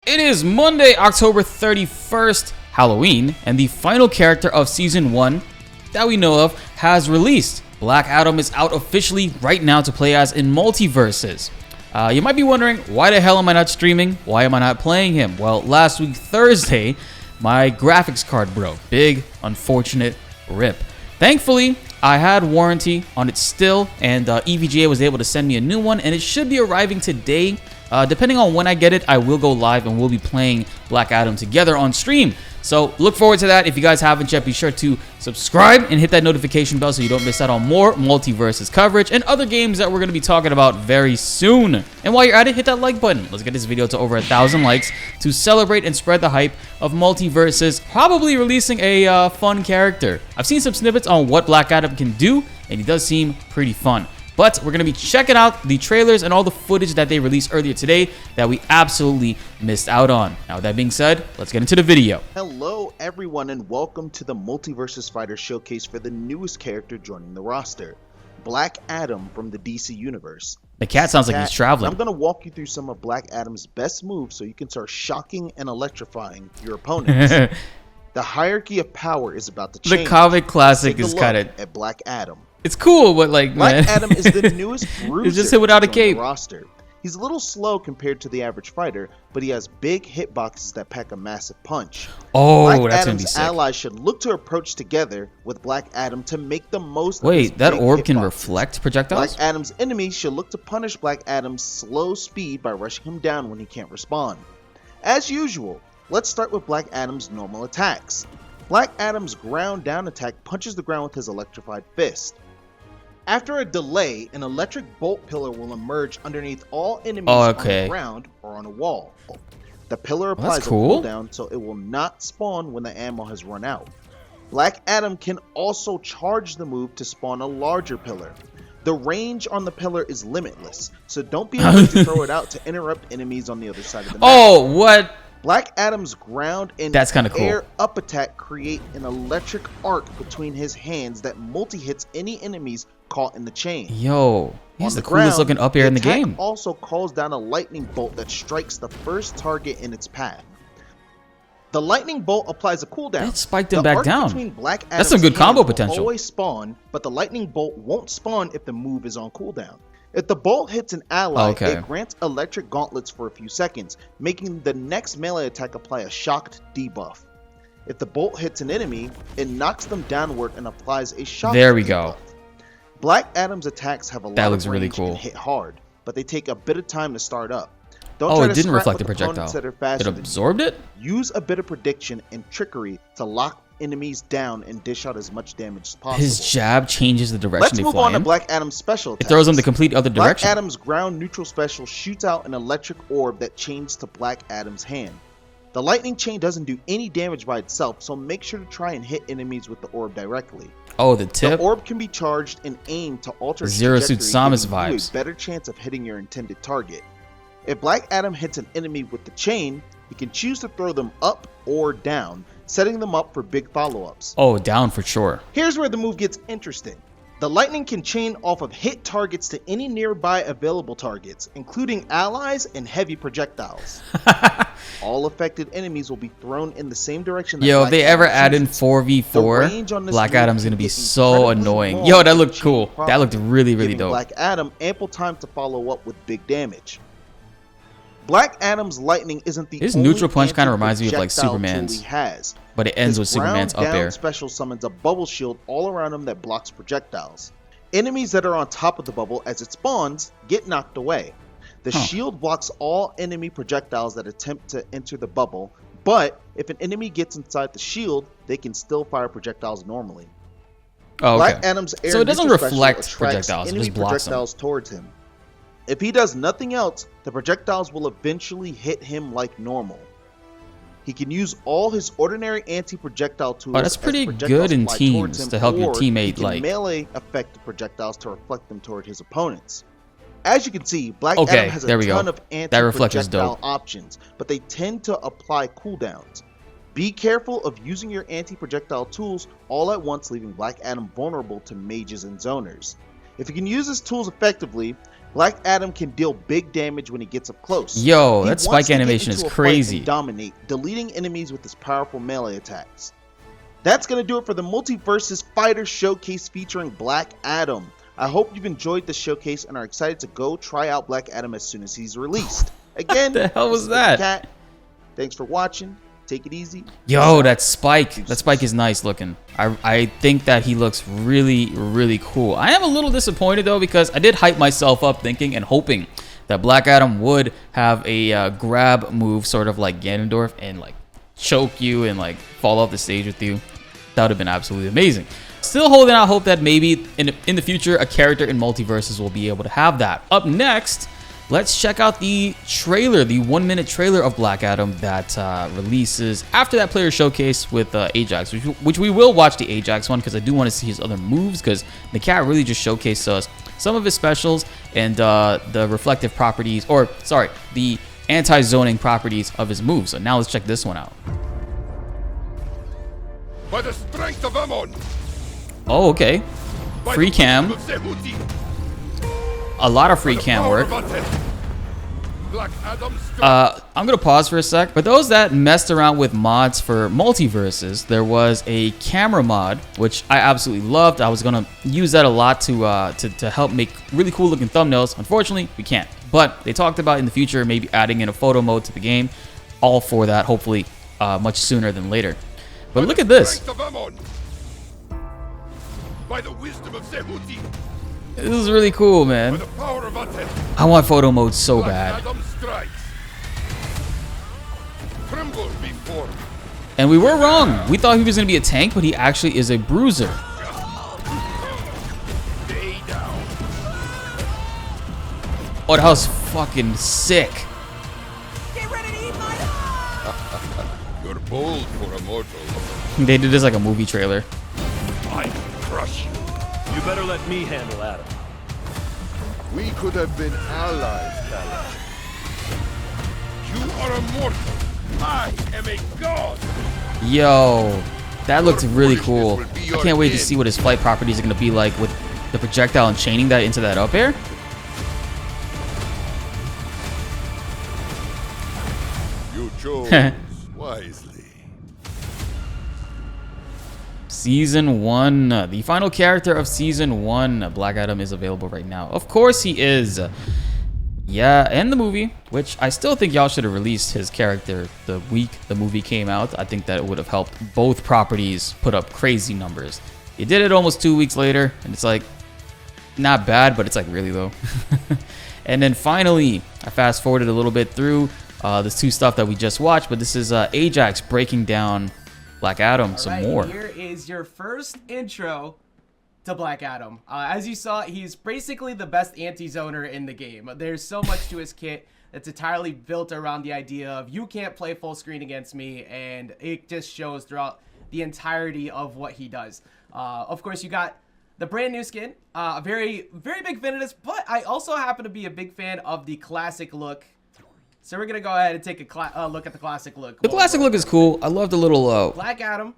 It is Monday, October 31st, Halloween, and the final character of Season 1 that we know of has released. Black Adam is out officially right now to play as in Multiversus. You might be wondering, why the hell am I not streaming? Why am I not playing him? Well, last week, Thursday, my graphics card broke. Big, unfortunate rip. Thankfully, I had warranty on it still, and EVGA was able to send me a new one, and it should be arriving today. Depending on when I get it, I will go live and we'll be playing Black Adam together on stream. So look forward to that. If you guys haven't yet, be sure to subscribe and hit that notification bell so you don't miss out on more Multiversus coverage and other games that we're going to be talking about very soon. And while you're at it, hit that like button. Let's get this video to over 1,000 likes to celebrate and spread the hype of Multiversus probably releasing a fun character. I've seen some snippets on what Black Adam can do, and he does seem pretty fun. But we're going to be checking out the trailers and all the footage that they released earlier today that we absolutely missed out on. Now, with that being said, let's get into the video. Hello, everyone, and welcome to the Multiversus Fighter Showcase for the newest character joining the roster, Black Adam from the DC Universe. The cat sounds like he's traveling. I'm going to walk you through some of Black Adam's best moves so you can start shocking and electrifying your opponents. The hierarchy of power is about to change. The comic classic is kind of at Black Adam. It's cool, but like, Black man. Adam is the newest bruiser It's just hit without a cape. Roster. He's a little slow compared to the average fighter, but he has big hitboxes that pack a massive punch. Oh, Black that's Adam's gonna be sick. allies should look to approach together with Black Adam to make the most. Wait, that orb can hitboxes. reflect projectiles? Black Adam's enemies should look to punish Black Adam's slow speed by rushing him down when he can't respond. As usual, let's start with Black Adam's normal attacks. Black Adam's ground down attack punches the ground with his electrified fist. After a delay, an electric bolt pillar will emerge underneath all enemies on the ground or on a wall. The pillar applies a cooldown so it will not spawn when the ammo has run out. Black Adam can also charge the move to spawn a larger pillar. The range on the pillar is limitless, so don't be afraid to throw it out to interrupt enemies on the other side of the map. Oh, what? Black Adam's ground and air up attack create an electric arc between his hands that multi-hits any enemies caught in the chain. Yo, he's the coolest looking up air in the game. Also calls down a lightning bolt that strikes the first target in its path. The lightning bolt applies a cooldown. That spiked him back down. That's some good combo potential. Always spawn, but the lightning bolt won't spawn if the move is on cooldown. If the bolt hits an ally, it grants electric gauntlets for a few seconds, making the next melee attack apply a shocked debuff. If the bolt hits an enemy, it knocks them downward and applies a shocked debuff. Black Adam's attacks have a lot of range and hit hard, but they take a bit of time to start up. Don't try it to didn't reflect the opponents projectile. that are faster It absorbed it? Use a bit of prediction and trickery to lock enemies down and dish out as much damage as possible. His jab changes the direction they fly in. Let's move on to Black Adam's special attacks. It throws them the complete other direction. Black Adam's ground neutral special shoots out an electric orb that chains to Black Adam's hand. The lightning chain doesn't do any damage by itself, so make sure to try and hit enemies with the orb directly. Oh, the tip? The orb can be charged and aimed to alter Zero Suit Samus vibes. A better chance of hitting your intended target. If Black Adam hits an enemy with the chain, he can choose to throw them up or down, setting them up for big follow-ups. Oh, down for sure. Here's where the move gets interesting. The lightning can chain off of hit targets to any nearby available targets, including allies and heavy projectiles. All affected enemies will be thrown in the same direction. Yo, if they ever add in 4v4, Black Adam's gonna be so annoying. Yo, that looked cool. That looked really, really dope. Black Adam ample time to follow up with big damage. Black Adam's lightning isn't the His neutral punch kind of reminds me of like Superman's, but it ends with Superman's up air. Special summons a bubble shield all around him that blocks projectiles. Enemies that are on top of the bubble as it spawns get knocked away. The shield blocks all enemy projectiles that attempt to enter the bubble, but if an enemy gets inside the shield, they can still fire projectiles normally. Oh, okay. Black Adam's air so it doesn't reflect projectiles, it just blocks them. Towards him. If he does nothing else, the projectiles will eventually hit him like normal. He can use all his ordinary anti-projectile tools. Oh, that's pretty good in teams to help your teammate like melee affect the projectiles to reflect them toward his opponents. As you can see, Black Adam has a ton of anti-projectile options, but they tend to apply cooldowns. Be careful of using your anti-projectile tools all at once, leaving Black Adam vulnerable to mages and zoners. If you can use his tools effectively, Black Adam can deal big damage when he gets up close. Yo, He that wants spike to get animation into is a fight crazy. and dominate, deleting enemies with his powerful melee attacks. That's going to do it for the Multiversus Fighter Showcase featuring Black Adam. I hope you've enjoyed the showcase and are excited to go try out Black Adam as soon as he's released. Again, What the hell was this is that? Cat. Thanks for watching. Take it easy. Yo, that spike. That spike is nice looking. I think that he looks really cool. I am a little disappointed though because I did hype myself up thinking and hoping that Black Adam would have a grab move sort of like Ganondorf and like choke you and like fall off the stage with you. That would have been absolutely amazing. Still holding out hope that maybe in the future a character in Multiversus will be able to have that. Up next, let's check out the trailer, the 1-minute trailer of Black Adam that releases after that player showcase with Ajax, which we will watch the Ajax one because I do want to see his other moves because the cat really just showcased us some of his specials and the reflective properties, or sorry, the anti-zoning properties of his moves. So now let's check this one out. By the strength of Ammon, Oh, okay. by Free the cam. wisdom of Zehuti, A lot of free the cam power work. of Aten, Black Adam's strength. I'm gonna pause for a sec. For those that messed around with mods for Multiversus, there was a camera mod which I absolutely loved. I was gonna use that a lot to help make really cool looking thumbnails. Unfortunately, we can't. But they talked about in the future maybe adding in a photo mode to the game. All for that, hopefully much sooner than later. But look at this. Strength of Ammon, by the wisdom of Zehuti, This is really cool, by man. the power of Aten, I want photo mode so Black bad. Adam strikes. Tremble before me. And we were wrong. We thought he was gonna be a tank, but he actually is a bruiser. Stay down. Oh, that was fucking sick. You're bold for a mortal. They did this like a movie trailer. I crush you. You better let me handle Adam. We could have been allies, Kalash. You are a mortal. I am a god. Yo, that looked really cool. I can't wait to see what his flight properties are going to be like with the projectile and chaining that into that up air. You chose wisely. Season 1, the final character of Season 1, Black Adam, is available right now. Of course he is. Yeah, and the movie, which I still think y'all should have released his character the week the movie came out. I think that it would have helped both properties put up crazy numbers. You did it almost 2 weeks later, and it's like, not bad, but it's like, really though. And then finally, I fast forwarded a little bit through this two stuff that we just watched, but this is Ajax breaking down Black Adam some Alright, more. Here is your first intro to Black Adam. As you saw, he's basically the best anti-zoner in the game. There's so much to his kit that's entirely built around the idea of you can't play full screen against me, and it just shows throughout the entirety of what he does. Of course, you got the brand new skin. Very big fan of this, but I also happen to be a big fan of the classic look. So we're gonna go ahead and take a look at the classic look. The classic look is cool. I love the little Black Adam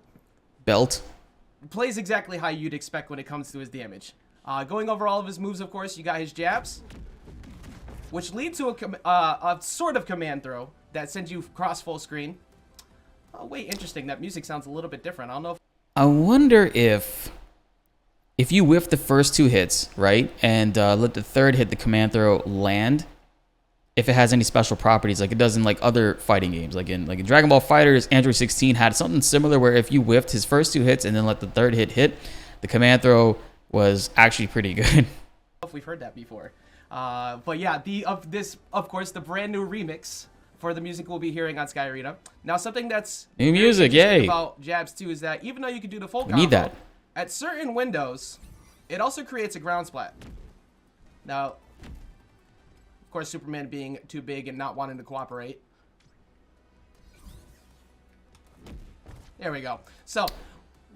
belt. plays exactly how you'd expect when it comes to his damage. Going over all of his moves, of course, you got his jabs, which lead to a sort of command throw that sends you across full screen. Oh, wait, interesting. That music sounds a little bit different. I don't know if I wonder if you whiff the first two hits, right, and let the third hit, the command throw, land, if it has any special properties like it does in like other fighting games, like in Dragon Ball FighterZ, Android 16 had something similar where if you whiffed his first two hits and then let the third hit, the command throw was actually pretty good. if we've heard that before. But yeah, of course, the brand new remix for the music we'll be hearing on Sky Arena. Now, something that's New very music, interesting yay. about jabs too is that even though you can do the full We combo, need that. at certain windows, it also creates a ground splat. Now, of course, Superman being too big and not wanting to cooperate. There we go. So,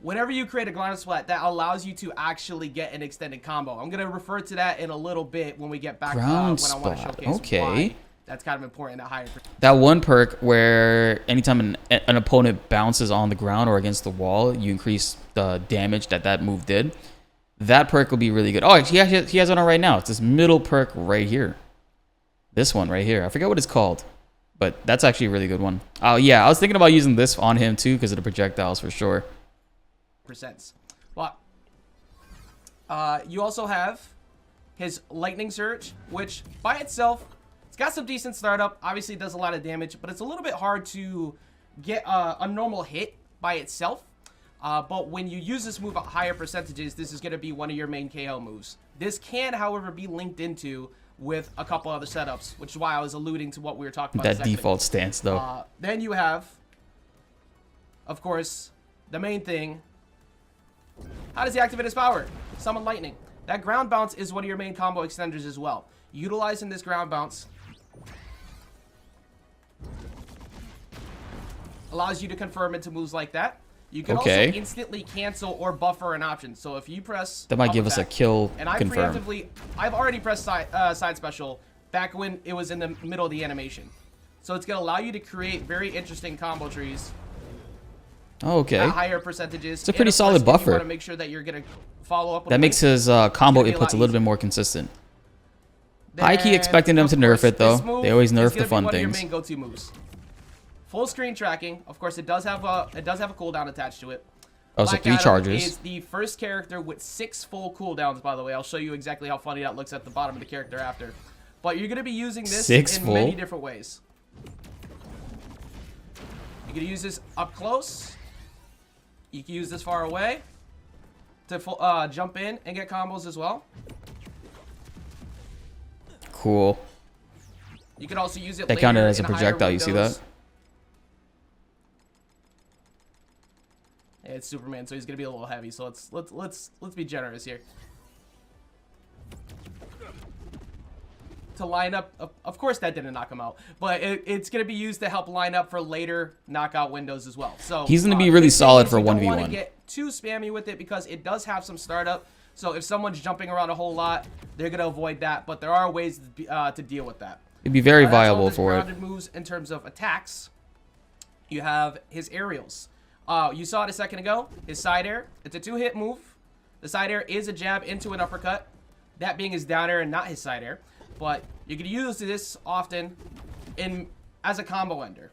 whenever you create a ground splat, that allows you to actually get an extended combo. I'm going to refer to that in a little bit when we get back Ground when I want to splat, showcase okay. why that's kind of important at higher. That one perk where anytime an opponent bounces on the ground or against the wall, you increase the damage that move did. That perk will be really good. Oh, he has it on right now. It's this middle perk right here. This one right here. I forget what it's called, but that's actually a really good one. Oh, yeah. I was thinking about using this on him, too, because of the projectiles for sure. %. Well, you also have his Lightning Surge, which by itself, it's got some decent startup. Obviously, it does a lot of damage, but it's a little bit hard to get a normal hit by itself. But when you use this move at higher percentages, this is going to be one of your main KO moves. This can, however, be linked into with a couple other setups, which is why I was alluding to what we were talking about. That default stance, though. Then you have, of course, the main thing. How does he activate his power? Summon Lightning. That ground bounce is one of your main combo extenders as well. Utilizing this ground bounce allows you to confirm into moves like that. You can also instantly cancel or buffer an option. So if you press that might give us a kill and confirm. I've already pressed side special back when it was in the middle of the animation. So it's going to allow you to create very interesting combo trees. Oh, okay. At higher percentages. It's a pretty solid buffer. You want to make sure that you're going to follow up with that makes his combo inputs a little bit more consistent. I keep expecting them to nerf it though. They always nerf the fun things. Your main go-to moves. Full screen tracking. Of course, it does have a cooldown attached to it. Oh, so 3 charges. Is the first character with 6 full cooldowns. By the way, I'll show you exactly how funny that looks at the bottom of the character after. But you're going to be using this in many different ways. You can use this up close. You can use this far away to jump in and get combos as well. Cool. You can also use it. That counted as a projectile. You see that? Yeah, it's Superman, so he's gonna be a little heavy. So let's be generous here. To line up, of course that didn't knock him out, but it's gonna be used to help line up for later knockout windows as well. So he's gonna be really solid for 1v1. You don't want to get too spammy with it because it does have some startup. So if someone's jumping around a whole lot, they're gonna avoid that. But there are ways to deal with that. It'd be very viable for it. Moves in terms of attacks. You have his aerials. You saw it a second ago. His side air. It's a 2-hit move. The side air is a jab into an uppercut. That being his down air and not his side air. But you can use this often as a combo ender.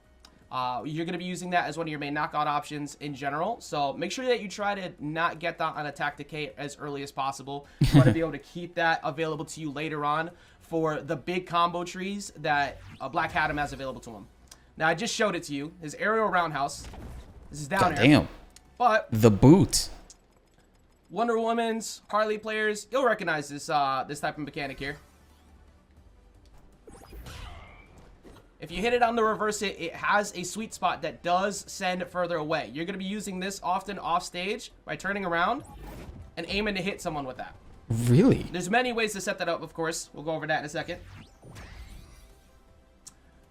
You're going to be using that as one of your main knockout options in general. So make sure that you try to not get that on attack decay as early as possible. You want to be able to keep that available to you later on for the big combo trees that Black Adam has available to him. Now, I just showed it to you. His aerial roundhouse. This is down air. Damn. But the boot. Wonder Woman's, Harley players, you'll recognize this this type of mechanic here. If you hit it on the reverse hit, it has a sweet spot that does send further away. You're going to be using this often off stage by turning around and aiming to hit someone with that. Really? There's many ways to set that up, of course. We'll go over that in a second.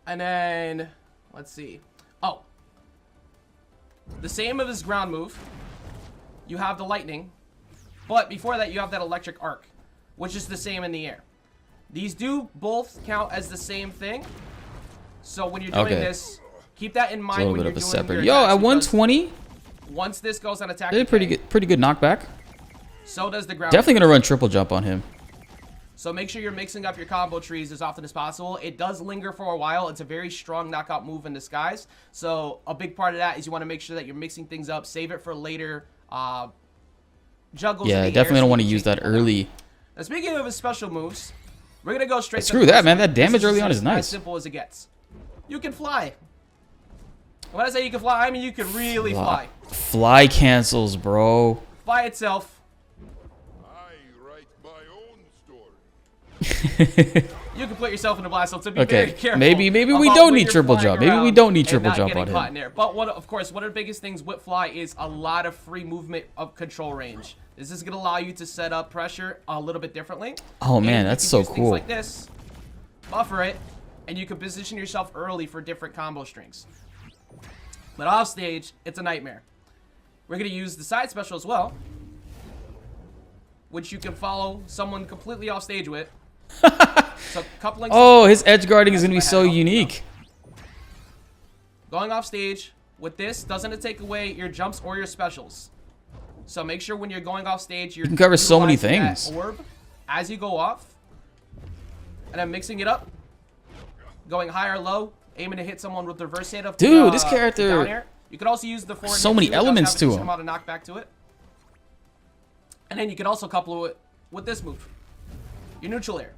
And then, let's see. Oh. The same of his ground move. You have the lightning. But before that, you have that electric arc, which is the same in the air. These do both count as the same thing. So when you're doing this, keep that in mind when you're doing your Yo, at 120? Once this goes on attack, pretty good knockback. So does the ground. Definitely gonna run triple jump on him. So make sure you're mixing up your combo trees as often as possible. It does linger for a while. It's a very strong knockout move in disguise. So a big part of that is you want to make sure that you're mixing things up. Save it for later juggles. Yeah, definitely don't want to use that early. Now, speaking of his special moves, we're gonna go straight. Screw that, man. That damage early on is nice. As simple as it gets. You can fly. When I say you can fly, I mean you can really fly. Fly cancels, bro. Fly itself. I write my own story. You can put yourself in a blast zone, so be very careful. Maybe we don't need triple jump. Maybe we don't need triple jump on him. There. But of course, one of the biggest things with fly is a lot of free movement of control range. This is going to allow you to set up pressure a little bit differently. Oh man, that's so cool. Things like this, buffer it, and you can position yourself early for different combo strings. But off stage, it's a nightmare. We're going to use the side special as well, which you can follow someone completely off stage with. So coupling. Oh, his edge guarding is going to be so unique. Going off stage with this, doesn't it take away your jumps or your specials? So make sure when you're going off stage, you're You can cover so many utilizing that things. orb as you go off. And then mixing it up. Going high or low. Aiming to hit someone with the reverse hit of Dude, this character- down air. You can also use the forward So hit many too. It does elements have a to decent him. amount of knockback to it. And then you can also couple it with this move. Your neutral air.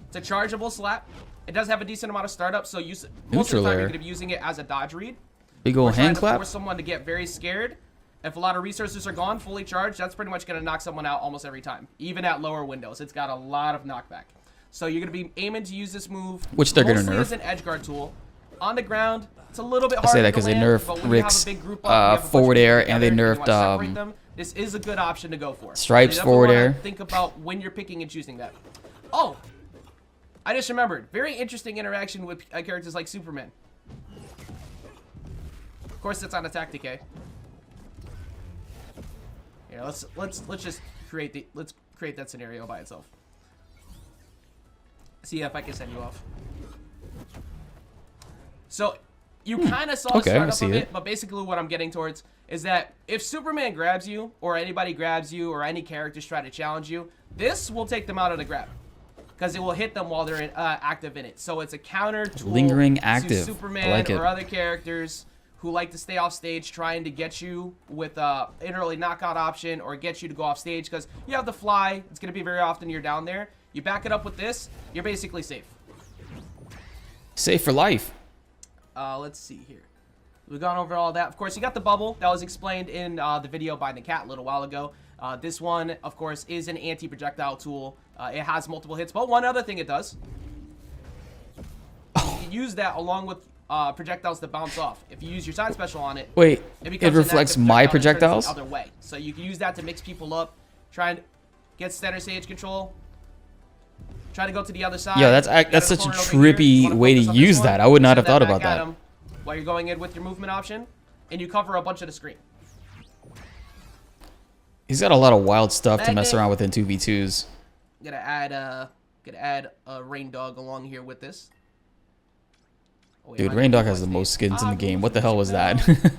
It's a chargeable slap. It does have a decent amount of startup, so most of the Neutral time air. you're going to be using it as a dodge read. Big ol' We're trying hand to clap. force someone to get very scared. If a lot of resources are gone, fully charged, that's pretty much going to knock someone out almost every time. Even at lower windows, it's got a lot of knockback. So you're going to be aiming to use this move, Which they're gonna mostly nerf. as an edge guard tool. On the ground, it's a little bit I harder say that to because they land, nerfed but when you have a Rick's big group up, you have a bunch of forward people air, and they together, you wanna nerfed separate them, this is a good option to go for. Stripes You definitely forward wanna air. Think about when you're picking and choosing that. Oh, I just remembered. Very interesting interaction with characters like Superman. Of course, that's on attack decay. Here, let's just create that scenario by itself. See if I can send you off. So you kind of saw the Okay, I startup see of it. it, but basically what I'm getting towards is that if Superman grabs you, or anybody grabs you, or any characters try to challenge you, this will take them out of the grab. Because it will hit them while they're active in it. So it's a counter tool Lingering to active. I Superman like it. or other characters who like to stay off stage trying to get you with an early knockout option or get you to go off stage because you have the fly. It's going to be very often you're down there. You back it up with this, you're basically safe. Safe for life. Let's see here. We've gone over all that. Of course, you got the bubble that was explained in the video by the cat a little while ago. This one, of course, is an anti-projectile tool. It has multiple hits, but one other thing it does. You can use that along with projectiles that bounce off. If you use your side special on it, Wait, it it becomes an reflects active my projectile that turns projectiles? the other way. So you can use that to mix people up, try and get center stage control. Try to go to the other side. Yeah, that's You got that's an such a opponent over here. You trippy wanna way to focus on this use one, that. I would not send have thought back about at that. him while you're going in with your movement option, and you cover a bunch of the screen. He's got a lot of wild stuff to mess Magnet. around with in 2v2s. Gonna add a Rain Dog along here with this. Oh, wait, Dude, am I Rain gonna Dog has the stage? most skins in the game. move What the hell was down. that?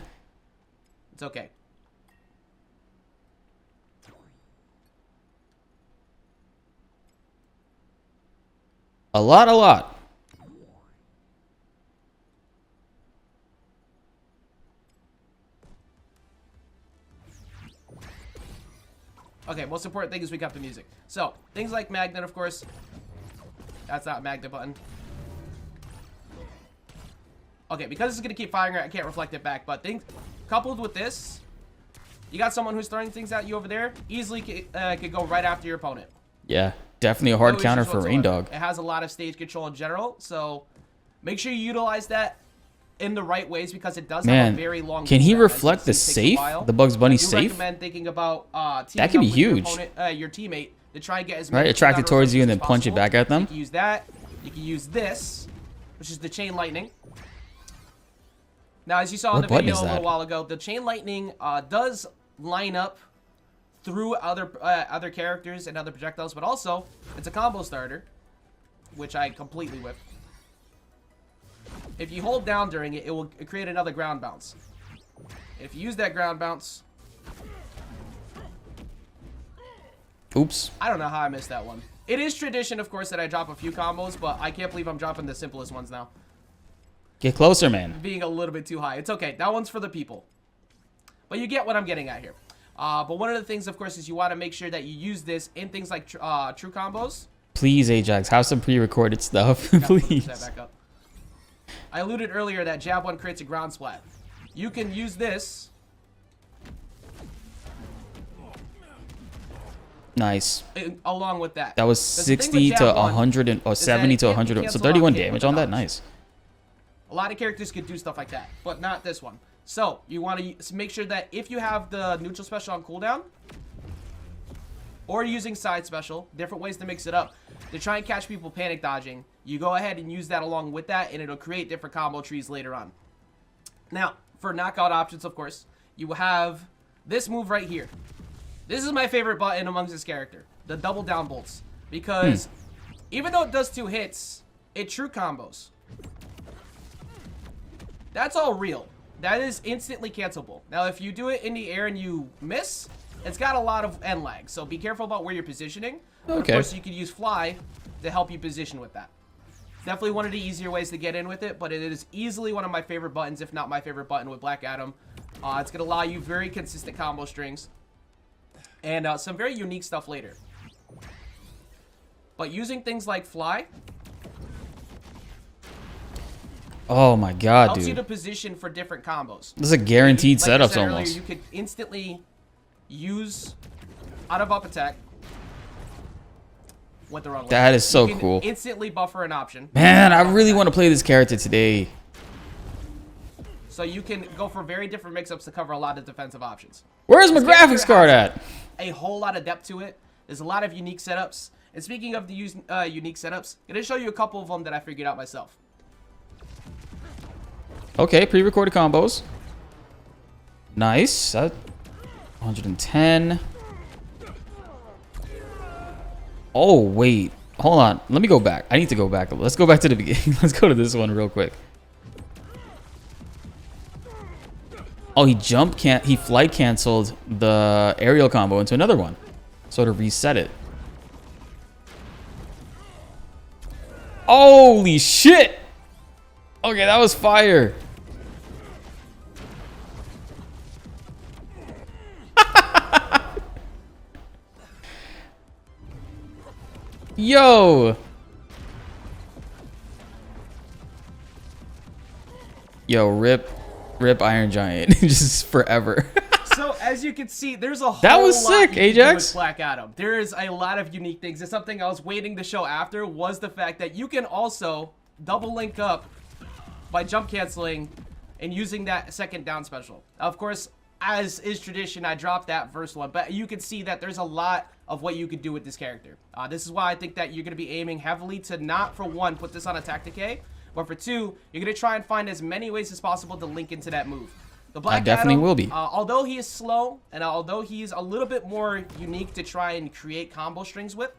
It's okay. A lot. Okay, most important thing is we got the music. So, things like Magnet, of course. That's not a Magnet button. Okay, because it's going to keep firing, I can't reflect it back. But things coupled with this, you got someone who's throwing things at you over there, easily could go right after your opponent. Yeah, definitely a hard No counter issues for Rain whatsoever. Dog. It has a lot of stage control in general, so make sure you utilize that in the right ways because it does have Man, a very long can he cooldown. As reflect you the see, it takes a safe? while. The Bugs Bunny I do safe? recommend thinking about teaming That could up be with your huge. opponent, your teammate to try and get as Right, many attract it cooldown towards you and reflections then punch it as back at them. possible. You can use that. You can use this, which is the chain lightning. Now, as you saw in What the button video is a little that? while ago, the chain lightning does line up through other characters and other projectiles, but also it's a combo starter, which I completely whipped. If you hold down during it, it will create another ground bounce. If you use that ground bounce, Oops. I don't know how I missed that one. It is tradition, of course, that I drop a few combos, but I can't believe I'm dropping the simplest ones now. Get closer, man. Being a little bit too high. It's okay. That one's for the people. But you get what I'm getting at here. But one of the things, of course, is you want to make sure that you use this in things like true combos. Please, Ajax, have some pre-recorded stuff, Gotta push please. that back up. I alluded earlier that jab 1 creates a ground splat. You can use this. Nice. Along with that. That was 'Cause the thing 60 with to jab 1 100 and or is that 70 it to can't be 100. So canceled 31 off hit damage with on the that. dodge. Nice. A lot of characters could do stuff like that, but not this one. So, you want to make sure that if you have the neutral special on cooldown, or using side special, different ways to mix it up, to try and catch people panic dodging, you go ahead and use that along with that, and it'll create different combo trees later on. Now, for knockout options, of course, you have this move right here. This is my favorite button amongst this character, the double down bolts, because even though it does 2 hits, it true combos. That's all real. that is instantly cancelable. Now, if you do it in the air and you miss, it's got a lot of end lag, so be careful about where you're positioning. But of course, you could use fly to help you position with that. Definitely one of the easier ways to get in with it, but it is easily one of my favorite buttons, if not my favorite button with Black Adam. It's going to allow you very consistent combo strings and some very unique stuff later. But using things like fly... Oh my god, helps dude. you to position for different combos. This is a guaranteed like setups earlier, almost. you could instantly use out of up attack. Went the wrong way. That is so you can cool. Instantly buffer an option. Man, I really want to play this character today. So you can go for very different mix-ups to cover a lot of defensive options. Where's my This graphics character card has at? A whole lot of depth to it. There's a lot of unique setups. And speaking of the unique setups, I'm going to show you a couple of them that I figured out myself. Okay, pre-recorded combos. Nice. 110. Oh, wait. Hold on. Let me go back. I need to go back. Let's go back to the beginning. Let's go to this one real quick. Oh, he flight canceled the aerial combo into another one. So to reset it. Holy shit! Okay, that was fire. Yo! Yo, rip Iron Giant. Just forever. So as you can see, there's a whole That was lot sick, you can do Ajax. with Black Adam. There is a lot of unique things. And something I was waiting to show after was the fact that you can also double link up by jump canceling and using that second down special. Of course, as is tradition, I dropped that first one, but you can see that there's a lot of what you could do with this character. This is why I think that you're going to be aiming heavily to not, for one, put this on attack decay, but for two, you're going to try and find as many ways as possible to link into that move. The Black I definitely Adam, will be. although he is slow, and although he's a little bit more unique to try and create combo strings with,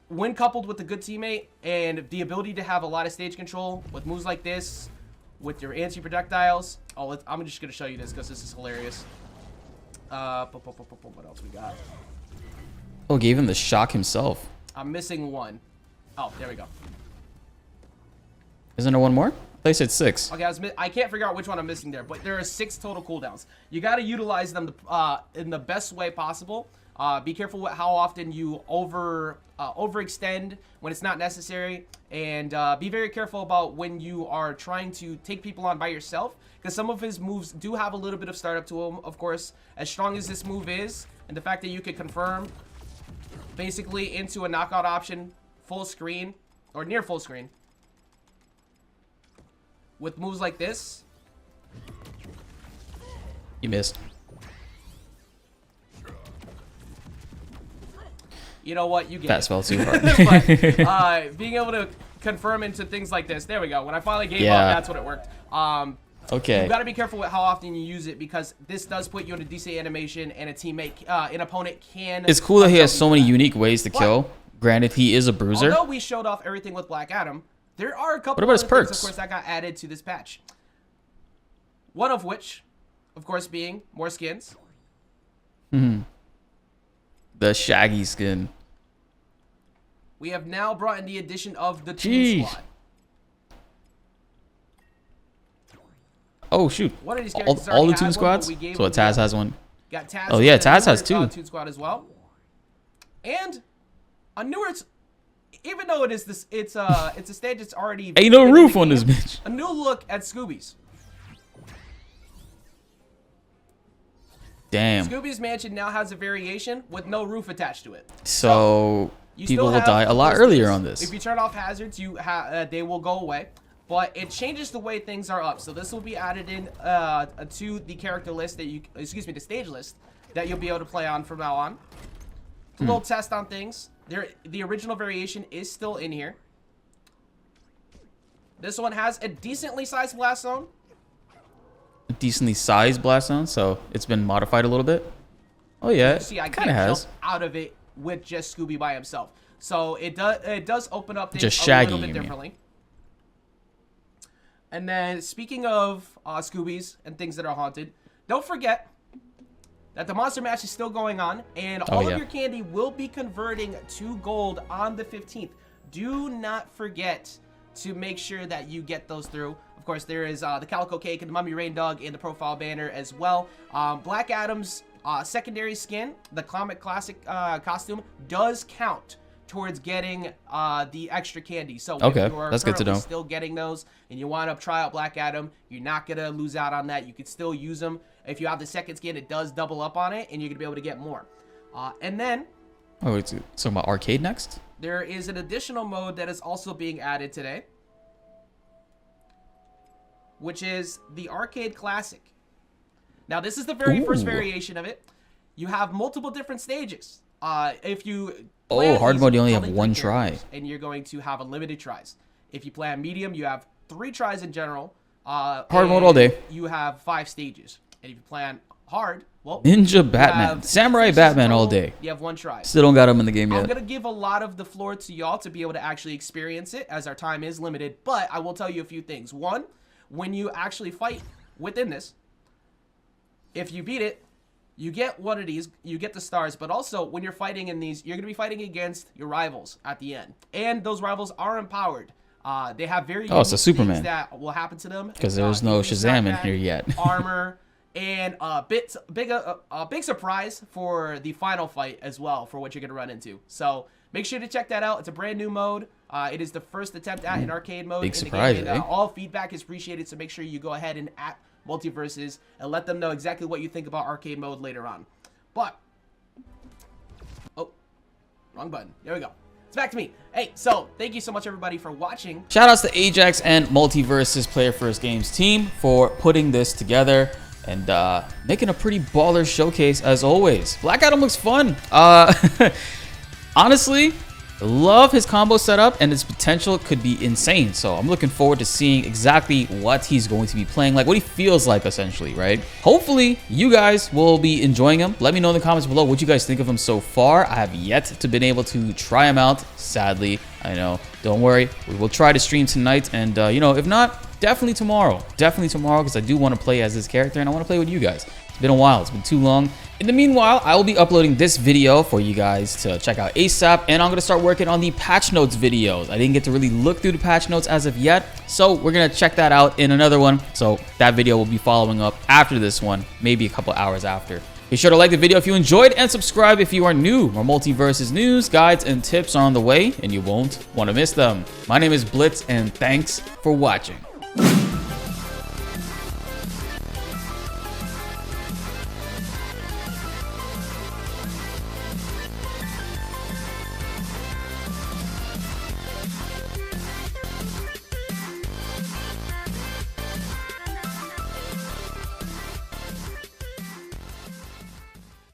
when coupled with a good teammate and the ability to have a lot of stage control with moves like this, with your anti-projectiles. Oh, I'm just going to show you this because this is hilarious. What else we got? Oh, gave him the shock himself. I'm missing one. Oh, there we go. Isn't there one more? They said 6. Okay, I can't figure out which one I'm missing there, but there are 6 total cooldowns. You got to utilize them in the best way possible. Be careful with how often you overextend when it's not necessary, and be very careful about when you are trying to take people on by yourself, because some of his moves do have a little bit of startup to them. Of course, as strong as this move is, and the fact that you could confirm basically into a knockout option full screen or near full screen with moves like this. You missed. You know what? You get That spelled too hard. but, being able to confirm into things like this. There we go. When I finally gave up, that's when it worked. Okay. You got to be careful with how often you use it, because this does put you in a decent animation, and a teammate, an opponent can... It's cool that he has so many unique ways to kill. Granted, he is a bruiser. Although we showed off everything with Black Adam, there are a couple What about his other things, perks? of course, that got added to this patch. One of which, of course, being more skins. The Shaggy skin. We have now brought in the addition of the Toon Jeez. Squad. Oh, shoot. One of these All characters the already Toon had one, Squads? but we gave So him Taz one. has one. Got Taz. Oh, yeah, and a Taz has newer, 2. Toon Squad as well. And a newer, even though it is this, it's a stage that's already. Ain't no in the roof on game, this bitch. A new look at Scooby's. Damn. Scooby's Mansion now has a variation with no roof attached to it. So You people still will have die a lot those earlier things. on this. If you turn off hazards, they will go away. But it changes the way things are up. So this will be added in to the character list that the stage list that you'll be able to play on from now on. A little test on things. The original variation is still in here. This one has a decently sized blast zone. A decently sized blast zone, so it's been modified a little bit. Oh yeah, See, I it can't kind of has. jump out of it with just Scooby by himself. So it does open up things Just a Shaggy, little bit you mean. differently. And then speaking of Scoobies and things that are haunted, don't forget that the Monster Mash is still going on, and all of your candy will be converting to gold on the 15th. Do not forget to make sure that you get those through. Of course, there is the Calico Cake and the Mummy Rain Dog in the profile banner as well. Black Adam's secondary skin, the Comic Classic costume, does count towards getting the extra candy. So if you're that's good to know. Still getting those and you want to try out Black Adam, you're not gonna lose out on that. You can still use them. If you have the second skin, it does double up on it, and you're gonna be able to get more. And then, oh, wait, so about arcade next? There is an additional mode that is also being added today, which is the Arcade Classic. Now, this is the very first variation of it. You have multiple different stages. If you hard mode, you only have one try, and you're going to have unlimited tries. If you play on medium, you have 3 tries in general. Hard mode all day. You have 5 stages, and if you play on hard, well, Ninja Batman, Samurai Batman all day. You have 1 try. Still don't got him in the game yet. I'm gonna give a lot of the floor to y'all to be able to actually experience it, as our time is limited. But I will tell you a few things. One, when you actually fight within this, if you beat it, you get one of these, you get the stars, but also when you're fighting in these, you're going to be fighting against your rivals at the end. And those rivals are empowered. They have very it's a Superman that will happen to them. Because there's no Shazam in here yet. Armor, and a big surprise for the final fight as well, for what you're going to run into. So make sure to check that out. It's a brand new mode. It is the first attempt at an arcade mode. Big surprise, and, all feedback is appreciated, so make sure you go ahead and at Multiversus and let them know exactly what you think about arcade mode later on. But wrong button. There we go. It's back to me. Hey, so thank you so much everybody for watching. Shout outs to Ajax and Multiversus Player First Games team for putting this together and making a pretty baller showcase as always. Black Adam looks fun. Honestly, love his combo setup, and his potential could be insane. So I'm looking forward to seeing exactly what he's going to be playing, like what he feels like essentially, right? Hopefully you guys will be enjoying him. Let me know in the comments below what you guys think of him so far. I have yet to been able to try him out, sadly. I know, don't worry, we will try to stream tonight, and you know, if not, definitely tomorrow, because I do want to play as this character and I want to play with you guys. It's been a while, it's been too long. In the meanwhile, I will be uploading this video for you guys to check out ASAP, and I'm going to start working on the patch notes videos. I didn't get to really look through the patch notes as of yet, so we're going to check that out in another one. So that video will be following up after this one, maybe a couple hours after. Be sure to like the video if you enjoyed, and subscribe if you are new. More Multiversus news, guides, and tips are on the way, and you won't want to miss them. My name is BltzZ, and thanks for watching.